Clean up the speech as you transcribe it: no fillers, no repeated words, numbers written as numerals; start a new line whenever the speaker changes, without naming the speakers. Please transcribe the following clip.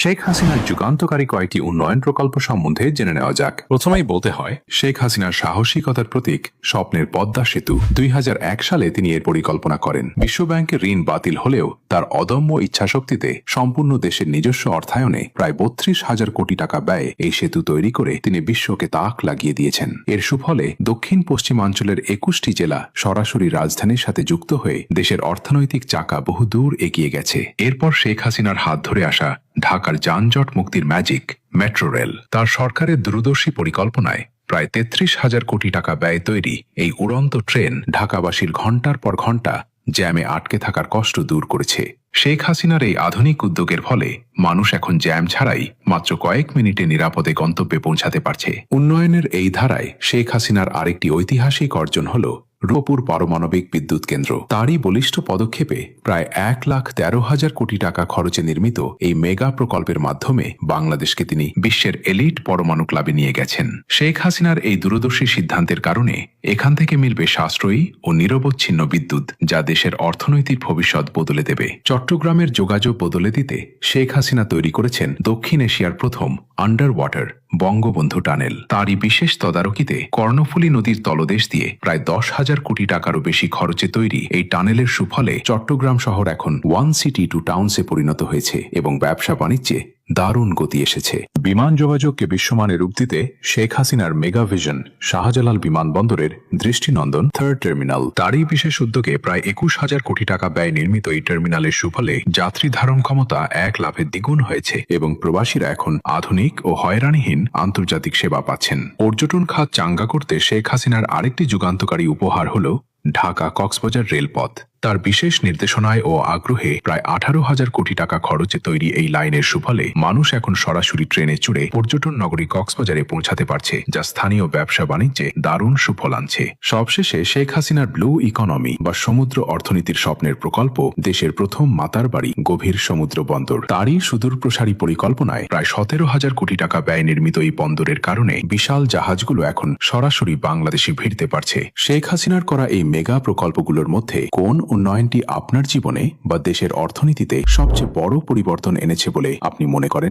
শেখ হাসিনার যুগান্তকারী কয়েকটি উন্নয়ন প্রকল্প সম্বন্ধে জেনে নেওয়া যাক। প্রথমেই বলতে হয়, শেখ হাসিনার সাহসিকতার প্রতীক স্বপ্নের পদ্মা সেতু। 2001 সালে তিনি এর পরিকল্পনা করেন। বিশ্বব্যাংকের ঋণ বাতিল হলেও তার অদম্য ইচ্ছাশক্তিতে সম্পূর্ণ দেশের নিজস্ব অর্থায়নে প্রায় 32,000 কোটি টাকা ব্যয়ে এই সেতু তৈরি করে তিনি বিশ্বকে তাক লাগিয়ে দিয়েছেন। এর সুফলে দক্ষিণ পশ্চিমাঞ্চলের 21টি জেলা সরাসরি রাজধানীর সাথে যুক্ত হয়ে দেশের অর্থনৈতিক চাকা বহুদূর এগিয়ে গেছে। এরপর শেখ হাসিনার হাত ধরে আসা ঢাকার যানজট মুক্তির ম্যাজিক মেট্রো রেল। তার সরকারের দূরদর্শী পরিকল্পনায় প্রায় 33,000 কোটি টাকা ব্যয় তৈরি এই উড়ন্ত ট্রেন ঢাকাবাসীর ঘণ্টার পর ঘণ্টা জ্যামে আটকে থাকার কষ্ট দূর করেছে। শেখ হাসিনার এই আধুনিক উদ্যোগের ফলে মানুষ এখন জ্যাম ছাড়াই মাত্র কয়েক মিনিটে নিরাপদে গন্তব্যে পৌঁছাতে পারছে। উন্নয়নের এই ধারায় শেখ হাসিনার আরেকটি ঐতিহাসিক অর্জন হল রূপপুর পারমাণবিক বিদ্যুৎ কেন্দ্র। তারই বলিষ্ঠ পদক্ষেপে প্রায় 1,13,000 কোটি টাকা খরচে নির্মিত এই মেগা প্রকল্পের মাধ্যমে বাংলাদেশকে তিনি বিশ্বের এলিট পরমাণু ক্লাবে নিয়ে গেছেন। শেখ হাসিনার এই দূরদর্শী সিদ্ধান্তের কারণে এখান থেকে মিলবে সাশ্রয়ী ও নিরবচ্ছিন্ন বিদ্যুৎ, যা দেশের অর্থনৈতিক ভবিষ্যৎ বদলে দেবে। চট্টগ্রামের যোগাযোগ বদলে দিতে শেখ হাসিনা তৈরি করেছেন দক্ষিণ এশিয়ার প্রথম আন্ডার ওয়াটার বঙ্গবন্ধু টানেল। তারই বিশেষ তদারকিতে কর্ণফুলী নদীর তলদেশ দিয়ে প্রায় 10,000 কোটি টাকারও বেশি খরচে তৈরি এই টানেলের সুফলে চট্টগ্রাম শহর এখন ওয়ান সিটি টু টাউনসে পরিণত হয়েছে এবং ব্যবসা বাণিজ্যে দারুণ গতি এসেছে। বিমান যোগাযোগকে বিশ্বমানে রূপ দিতে শেখ হাসিনার মেগা ভিশন শাহজালাল বিমানবন্দরের দৃষ্টিনন্দন থার্ড টার্মিনাল। তারই বিশেষ উদ্যোগে প্রায় 21,000 কোটি টাকা ব্যয় নির্মিত এই টার্মিনালের সুফলে যাত্রী ধারণ ক্ষমতা 1 লাফে দ্বিগুণ হয়েছে এবং প্রবাসীরা এখন আধুনিক ও হয়রানিহীন আন্তর্জাতিক সেবা পাচ্ছেন। পর্যটন খাত চাঙ্গা করতে শেখ হাসিনার আরেকটি যুগান্তকারী উপহার হল ঢাকা কক্সবাজার রেলপথ। তার বিশেষ নির্দেশনায় ও আগ্রহে প্রায় 18,000 কোটি টাকা খরচে তৈরি এই লাইনের সুফলে মানুষ এখন সরাসরি ট্রেনে চড়ে পর্যটন নগরী কক্সবাজারে পৌঁছাতে পারছে, যা স্থানীয় ব্যবসা বাণিজ্যে দারুণ সুফল আনছে। সবশেষে শেখ হাসিনার ব্লু ইকোনমি বা সমুদ্র অর্থনীতির স্বপ্নের প্রকল্প দেশের প্রথম মাতার বাড়ি গভীর সমুদ্র বন্দর। তারই সুদূর প্রসারী পরিকল্পনায় প্রায় 17,000 কোটি টাকা ব্যয় নির্মিত এই বন্দরের কারণে বিশাল জাহাজগুলো এখন সরাসরি বাংলাদেশে ভিড়তে পারছে। শেখ হাসিনার করা এই মেগা প্রকল্পগুলোর মধ্যে কোন উন্নয়নটি আপনার জীবনে বা দেশের অর্থনীতিতে সবচেয়ে বড় পরিবর্তন এনেছে বলে আপনি মনে করেন?